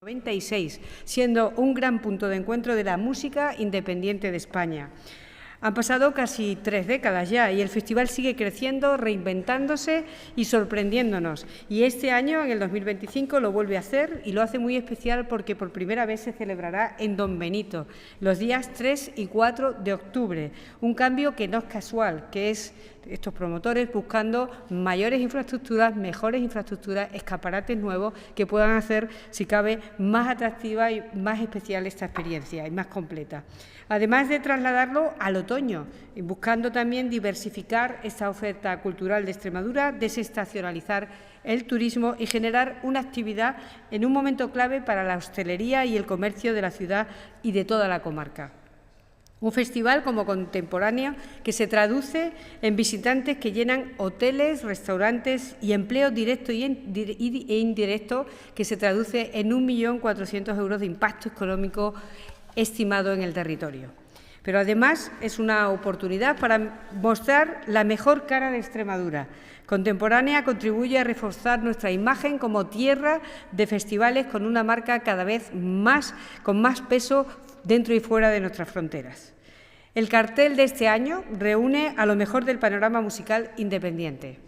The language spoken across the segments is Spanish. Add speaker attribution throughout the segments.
Speaker 1: 96, siendo un gran punto de encuentro de la música independiente de España. Han pasado casi 3 décadas ya y el festival sigue creciendo, reinventándose y sorprendiéndonos. Y este año, en el 2025, lo vuelve a hacer y lo hace muy especial porque por primera vez se celebrará en Don Benito, los días 3 y 4 de octubre. Un cambio que no es casual, que es estos promotores buscando mayores infraestructuras, mejores infraestructuras, escaparates nuevos que puedan hacer, si cabe, más atractiva y más especial esta experiencia y más completa. Además de trasladarlo al otoño, buscando también diversificar esta oferta cultural de Extremadura, desestacionalizar el turismo y generar una actividad en un momento clave para la hostelería y el comercio de la ciudad y de toda la comarca. Un festival como Contemporánea que se traduce en visitantes que llenan hoteles, restaurantes y empleo directo e indirecto que se traduce en 1.400.000 euros de impacto económico estimado en el territorio. Pero además es una oportunidad para mostrar la mejor cara de Extremadura. Contemporánea contribuye a reforzar nuestra imagen como tierra de festivales con una marca cada vez con más peso dentro y fuera de nuestras fronteras. El cartel de este año reúne a lo mejor del panorama musical independiente.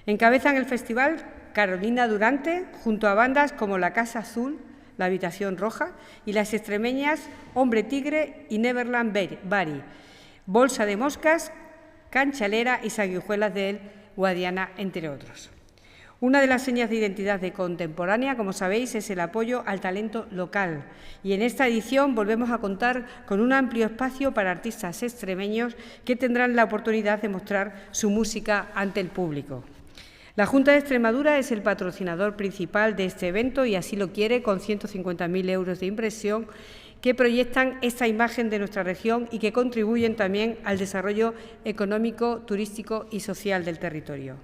Speaker 1: Encabezan el festival Carolina Durante, junto a bandas como La Casa Azul, La Habitación Roja y las extremeñas Hombre Tigre y Neverland Bari, Bolsa de Moscas, Canchalera y Sanguijuelas del Guadiana, entre otros. Una de las señas de identidad de Contemporánea, como sabéis, es el apoyo al talento local. Y en esta edición volvemos a contar con un amplio espacio para artistas extremeños que tendrán la oportunidad de mostrar su música ante el público. La Junta de Extremadura es el patrocinador principal de este evento y así lo quiere, con 150.000 euros de inversión que proyectan esta imagen de nuestra región y que contribuyen también al desarrollo económico, turístico y social del territorio.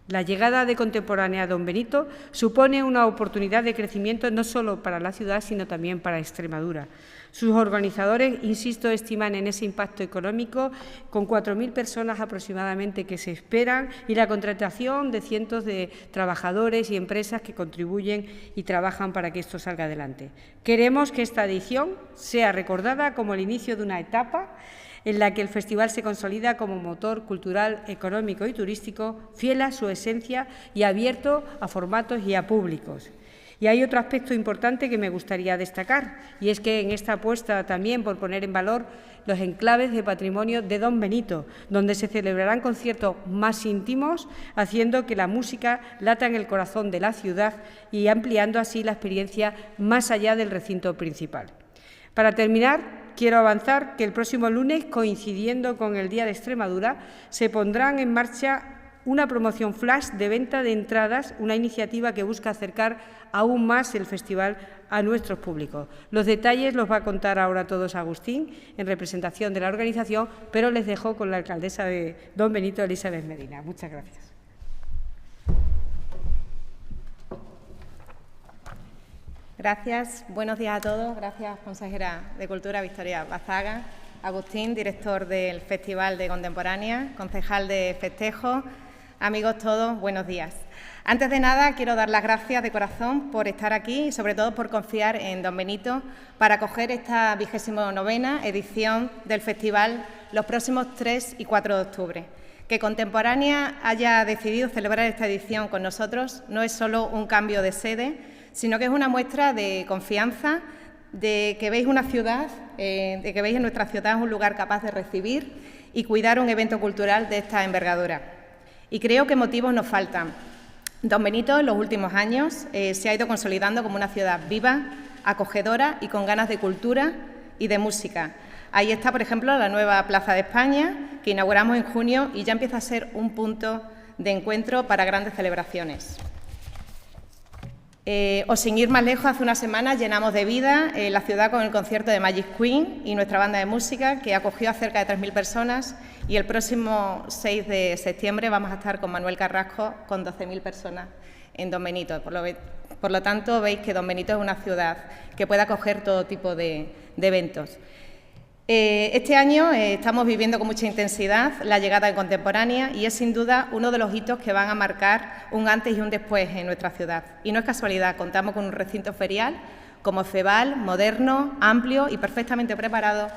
Speaker 1: La llegada de Contemporánea a Don Benito supone una oportunidad de crecimiento no solo para la ciudad, sino también para Extremadura. Sus organizadores, insisto, estiman en ese impacto económico con 4.000 personas aproximadamente que se esperan y la contratación de cientos de trabajadores y empresas que contribuyen y trabajan para que esto salga adelante. Queremos que esta edición sea recordada como el inicio de una etapa en la que el festival se consolida como motor cultural, económico y turístico, fiel a su esencia y abierto a formatos y a públicos. Y hay otro aspecto importante que me gustaría destacar, y es que en esta apuesta también por poner en valor los enclaves de patrimonio de Don Benito, donde se celebrarán conciertos más íntimos, haciendo que la música lata en el corazón de la ciudad y ampliando así la experiencia más allá del recinto principal. Para terminar, quiero avanzar que el próximo lunes, coincidiendo con el Día de Extremadura, se pondrán en marcha una promoción flash de venta de entradas, una iniciativa que busca acercar aún más el festival a nuestros públicos. Los detalles los va a contar ahora todos Agustín, en representación de la organización, pero les dejo con la alcaldesa de Don Benito, Elizabeth Medina. Muchas gracias.
Speaker 2: Gracias, buenos días a todos. Gracias, consejera de Cultura Victoria Bazaga, Agustín, director del Festival de Contemporánea, concejal de festejos, amigos todos, buenos días. Antes de nada, quiero dar las gracias de corazón por estar aquí y, sobre todo, por confiar en Don Benito para acoger esta 29ª edición del festival los próximos 3 y 4 de octubre. Que Contemporánea haya decidido celebrar esta edición con nosotros no es solo un cambio de sede, sino que es una muestra de confianza, de que veis una ciudad, de que veis en nuestra ciudad un lugar capaz de recibir y cuidar un evento cultural de esta envergadura. Y creo que motivos nos faltan. Don Benito, en los últimos años, se ha ido consolidando como una ciudad viva, acogedora y con ganas de cultura y de música. Ahí está, por ejemplo, la nueva Plaza de España, que inauguramos en junio y ya empieza a ser un punto de encuentro para grandes celebraciones. O sin ir más lejos, hace unas semanas llenamos de vida la ciudad con el concierto de Magic Queen y nuestra banda de música, que acogió a cerca de 3.000 personas, y el próximo 6 de septiembre vamos a estar con Manuel Carrasco con 12.000 personas en Don Benito. Por lo tanto, veis que Don Benito es una ciudad que puede acoger todo tipo de eventos. Este año estamos viviendo con mucha intensidad la llegada de Contemporánea y es sin duda uno de los hitos que van a marcar un antes y un después en nuestra ciudad. Y no es casualidad, contamos con un recinto ferial como FEVAL, moderno, amplio y perfectamente preparado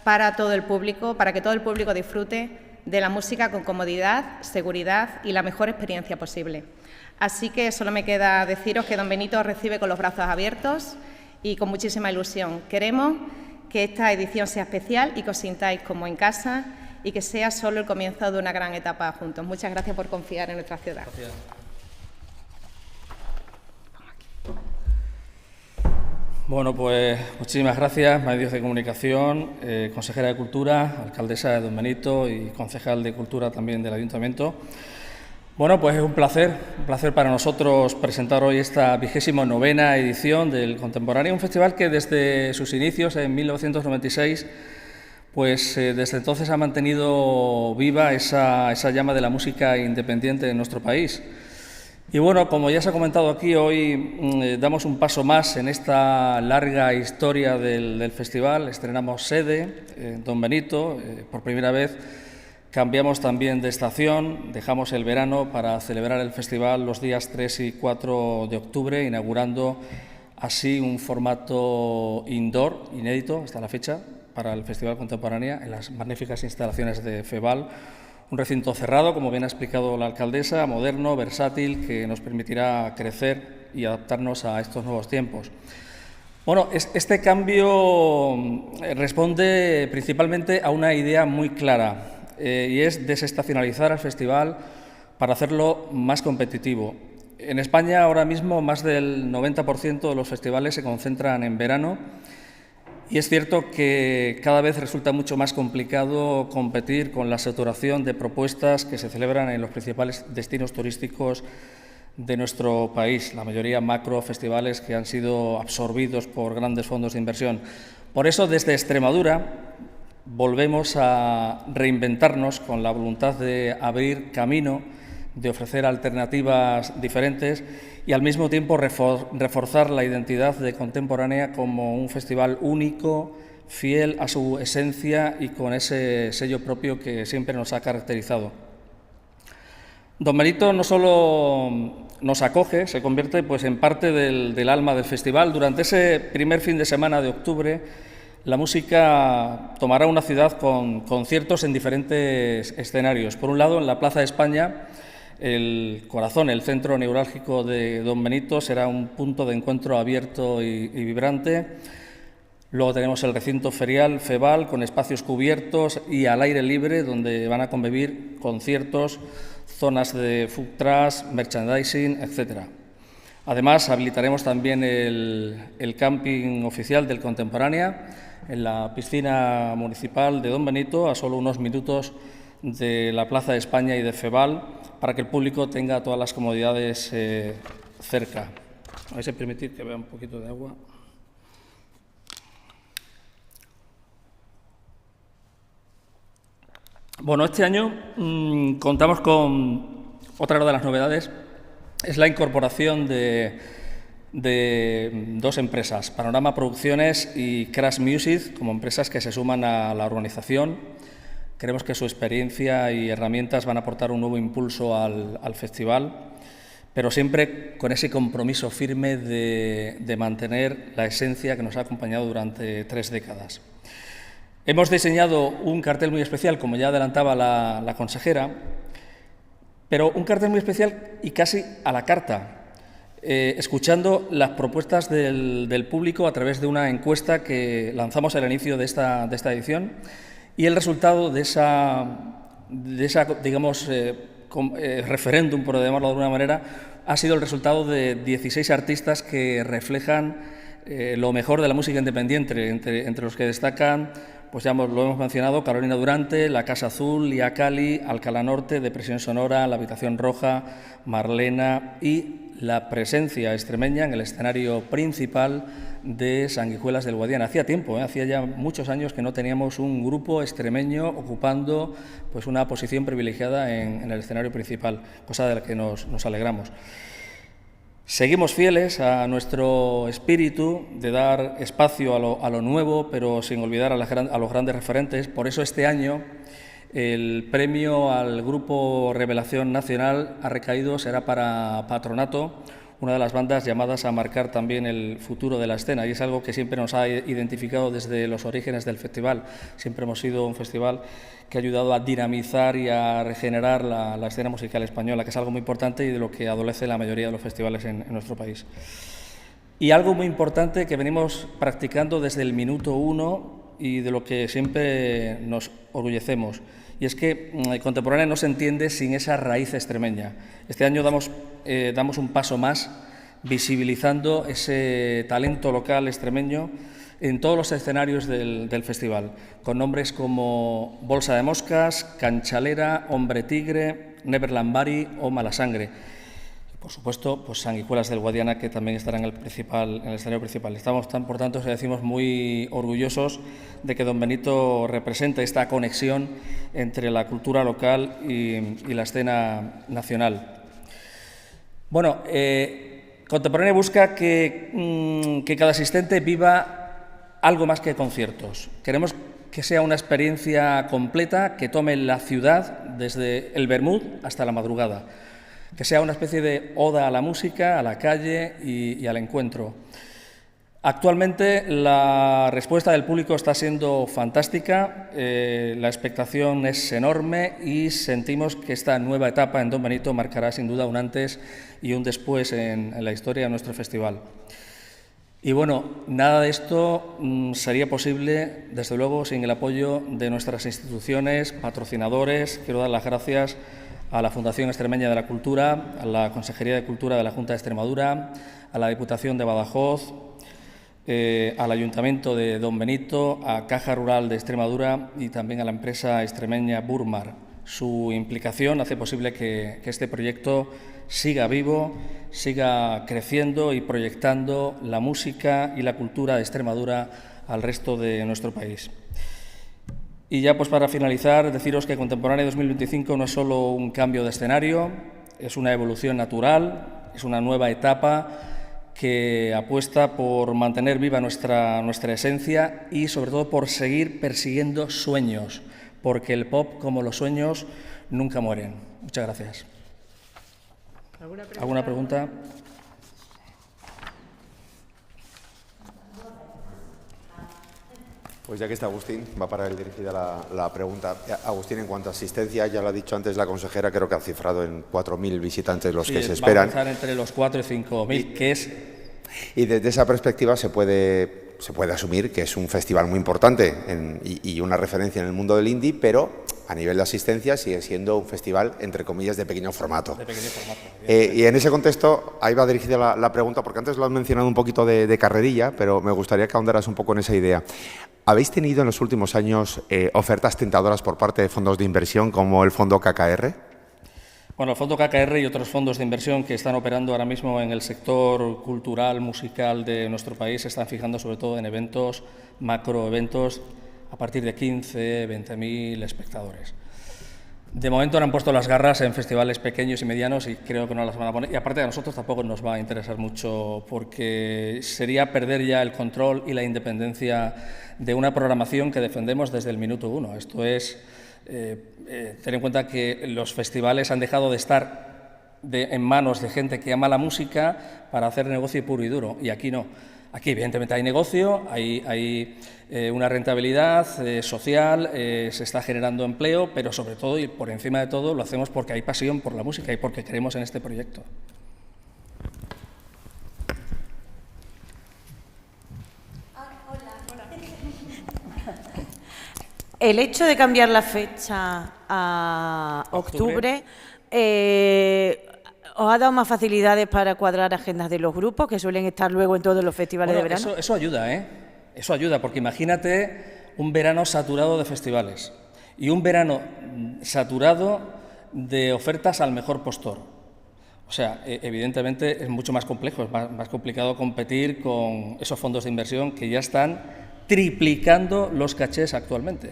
Speaker 2: para todo el público, para que todo el público disfrute de la música con comodidad, seguridad y la mejor experiencia posible. Así que solo me queda deciros que Don Benito os recibe con los brazos abiertos y con muchísima ilusión. Queremos que esta edición sea especial y que os sintáis como en casa y que sea solo el comienzo de una gran etapa juntos. Muchas gracias por confiar en nuestra ciudad.
Speaker 3: Gracias. Bueno, pues muchísimas gracias, medios de comunicación, consejera de Cultura, alcaldesa de Don Benito y concejal de Cultura también del Ayuntamiento. Bueno, pues es un placer para nosotros presentar hoy esta 29ª edición del Contemporáneo, un festival que desde sus inicios en 1996, pues desde entonces ha mantenido viva esa llama de la música independiente en nuestro país. Y bueno, como ya se ha comentado aquí, hoy damos un paso más en esta larga historia del festival. Estrenamos sede en Don Benito, por primera vez cambiamos también de estación, dejamos el verano para celebrar el festival los días 3 y 4 de octubre, inaugurando así un formato indoor inédito hasta la fecha para el Festival Contemporánea en las magníficas instalaciones de FEVAL. Un recinto cerrado, como bien ha explicado la alcaldesa, moderno, versátil, que nos permitirá crecer y adaptarnos a estos nuevos tiempos. Bueno, este cambio responde principalmente a una idea muy clara y es desestacionalizar al festival para hacerlo más competitivo. En España ahora mismo más del 90% de los festivales se concentran en verano. Y es cierto que cada vez resulta mucho más complicado competir con la saturación de propuestas que se celebran en los principales destinos turísticos de nuestro país, la mayoría macro festivales que han sido absorbidos por grandes fondos de inversión. Por eso, desde Extremadura, volvemos a reinventarnos con la voluntad de abrir camino, de ofrecer alternativas diferentes y al mismo tiempo reforzar la identidad de Contemporánea como un festival único, fiel a su esencia y con ese sello propio que siempre nos ha caracterizado. Don Benito no solo nos acoge, se convierte pues, en parte del alma del festival. Durante ese primer fin de semana de octubre, la música tomará una ciudad con conciertos en diferentes escenarios. Por un lado, en la Plaza de España, el corazón, el centro neurálgico de Don Benito, será un punto de encuentro abierto y vibrante. Luego tenemos el recinto ferial FEVAL con espacios cubiertos y al aire libre donde van a convivir conciertos, zonas de food trucks, merchandising, etc. Además, habilitaremos también el camping oficial del Contemporánea en la piscina municipal de Don Benito, a solo unos minutos de la Plaza de España y de FEVAL, para que el público tenga todas las comodidades cerca. A ver si permitir que vea un poquito de agua. Bueno, este año contamos con otra de las novedades, es la incorporación de dos empresas, Panorama Producciones y Crash Music, como empresas que se suman a la organización. Creemos que su experiencia y herramientas van a aportar un nuevo impulso al festival, pero siempre con ese compromiso firme de mantener la esencia que nos ha acompañado durante 3 décadas. Hemos diseñado un cartel muy especial, como ya adelantaba la consejera, pero un cartel muy especial y casi a la carta, escuchando las propuestas del público a través de una encuesta que lanzamos al inicio de esta edición. Y el resultado de esa digamos, referéndum, por llamarlo de alguna manera, ha sido el resultado de 16 artistas que reflejan lo mejor de la música independiente, entre los que destacan, pues ya lo hemos mencionado, Carolina Durante, La Casa Azul, Lía Cali, Alcalá Norte, Depresión Sonora, La Habitación Roja, Marlena y la presencia extremeña en el escenario principal de Sanguijuelas del Guadiana. Hacía tiempo, hacía ya muchos años que no teníamos un grupo extremeño ocupando pues, una posición privilegiada en el escenario principal, cosa de la que nos alegramos. Seguimos fieles a nuestro espíritu de dar espacio a lo nuevo, pero sin olvidar a los grandes referentes. Por eso este año el premio al Grupo Revelación Nacional será para Patronato, una de las bandas llamadas a marcar también el futuro de la escena, y es algo que siempre nos ha identificado desde los orígenes del festival. Siempre hemos sido un festival que ha ayudado a dinamizar y a regenerar la escena musical española, que es algo muy importante y de lo que adolece la mayoría de los festivales en nuestro país. Y algo muy importante que venimos practicando desde el minuto 1 y de lo que siempre nos orgullecemos, y es que Contemporánea no se entiende sin esa raíz extremeña. Este año damos un paso más visibilizando ese talento local extremeño en todos los escenarios del festival, con nombres como Bolsa de Moscas, Canchalera, Hombre Tigre, Neverland Bari o Malasangre. Por supuesto, pues Sanguijuelas del Guadiana, que también estará en el escenario principal. Estamos, por tanto, decimos, muy orgullosos de que Don Benito represente esta conexión entre la cultura local y la escena nacional. Bueno, Contemporánea busca que cada asistente viva algo más que conciertos. Queremos que sea una experiencia completa, que tome la ciudad desde el vermut hasta la madrugada, que sea una especie de oda a la música, a la calle y al encuentro. Actualmente la respuesta del público está siendo fantástica, la expectación es enorme y sentimos que esta nueva etapa en Don Benito marcará sin duda un antes y un después en la historia de nuestro festival. Y bueno, nada de esto sería posible, desde luego, sin el apoyo de nuestras instituciones, patrocinadores. Quiero dar las gracias a la Fundación Extremeña de la Cultura, a la Consejería de Cultura de la Junta de Extremadura, a la Diputación de Badajoz, al Ayuntamiento de Don Benito, a Caja Rural de Extremadura y también a la empresa extremeña Burmar. Su implicación hace posible que este proyecto siga vivo, siga creciendo y proyectando la música y la cultura de Extremadura al resto de nuestro país. Y ya pues para finalizar, deciros que Contemporánea 2025 no es solo un cambio de escenario, es una evolución natural, es una nueva etapa que apuesta por mantener viva nuestra esencia y sobre todo por seguir persiguiendo sueños, porque el pop, como los sueños, nunca mueren. Muchas gracias. ¿Alguna pregunta?
Speaker 4: Pues ya que está Agustín, va para él dirigida la pregunta. Agustín, en cuanto a asistencia, ya lo ha dicho antes la consejera, creo que ha cifrado en 4.000 visitantes los que se esperan.
Speaker 3: Va a empezar entre los 4.000 y 5.000, que es...
Speaker 4: Y desde esa perspectiva se puede asumir que es un festival muy importante y una referencia en el mundo del indie, pero a nivel de asistencia sigue siendo un festival, entre comillas, de pequeño formato.
Speaker 3: De pequeño formato.
Speaker 4: Y en ese contexto, ahí va dirigida la pregunta, porque antes lo has mencionado un poquito de carrerilla, pero me gustaría que ahondaras un poco en esa idea. ¿Habéis tenido en los últimos años ofertas tentadoras por parte de fondos de inversión como el Fondo KKR?
Speaker 3: Bueno, el Fondo KKR y otros fondos de inversión que están operando ahora mismo en el sector cultural, musical de nuestro país, se están fijando sobre todo en eventos, macroeventos, a partir de 15, 20.000 espectadores. De momento no han puesto las garras en festivales pequeños y medianos y creo que no las van a poner. Y aparte a nosotros tampoco nos va a interesar mucho porque sería perder ya el control y la independencia de una programación que defendemos desde el minuto 1. Esto es tener en cuenta que los festivales han dejado de estar en manos de gente que ama la música para hacer negocio puro y duro, y aquí no. Aquí, evidentemente, hay negocio, hay una rentabilidad social, se está generando empleo, pero sobre todo y por encima de todo lo hacemos porque hay pasión por la música y porque creemos en este proyecto.
Speaker 5: El hecho de cambiar la fecha a octubre ¿os ha dado más facilidades para cuadrar agendas de los grupos que suelen estar luego en todos los festivales de verano?
Speaker 3: Eso ayuda, ¿eh? Eso ayuda, porque imagínate un verano saturado de festivales y un verano saturado de ofertas al mejor postor. O sea, evidentemente es mucho más complejo, es más complicado competir con esos fondos de inversión que ya están triplicando los cachés actualmente.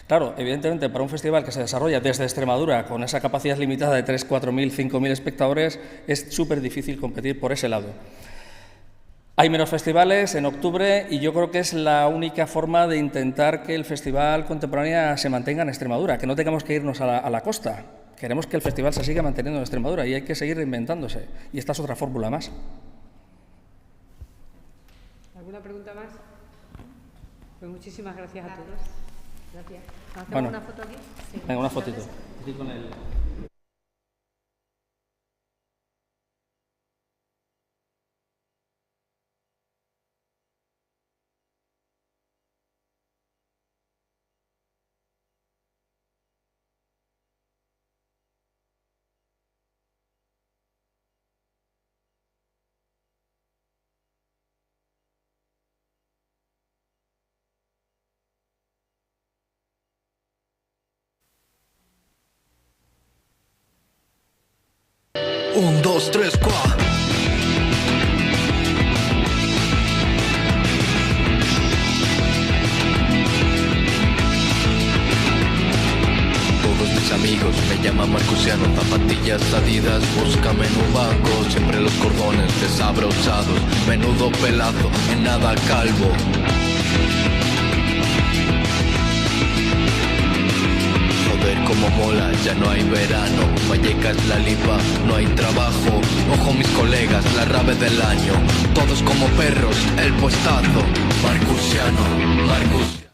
Speaker 3: Claro, evidentemente para un festival que se desarrolla desde Extremadura con esa capacidad limitada de 3.000, 4.000, 5.000 espectadores, es súper difícil competir por ese lado. Hay menos festivales en octubre y yo creo que es la única forma de intentar que el Festival Contemporánea se mantenga en Extremadura, que no tengamos que irnos a la costa, queremos que el festival se siga manteniendo en Extremadura y hay que seguir reinventándose. Y esta es otra fórmula más.
Speaker 1: ¿Alguna pregunta más? Pues muchísimas gracias a todos. Gracias. ¿Hacemos
Speaker 3: Bueno,
Speaker 1: una foto aquí? Sí.
Speaker 3: venga, una fotito. Aquí con el...
Speaker 6: Un, dos, tres, cuatro. Todos mis amigos me llaman Marcusiano, zapatillas Adidas, búscame en un banco, siempre los cordones desabrochados, menudo pelazo, en nada calvo. Joder como mola, ya no hay verano, Vallecas la lipa, no hay trabajo, ojo mis colegas, la rave del año, todos como perros, el puestazo, Marcusiano, Marcus.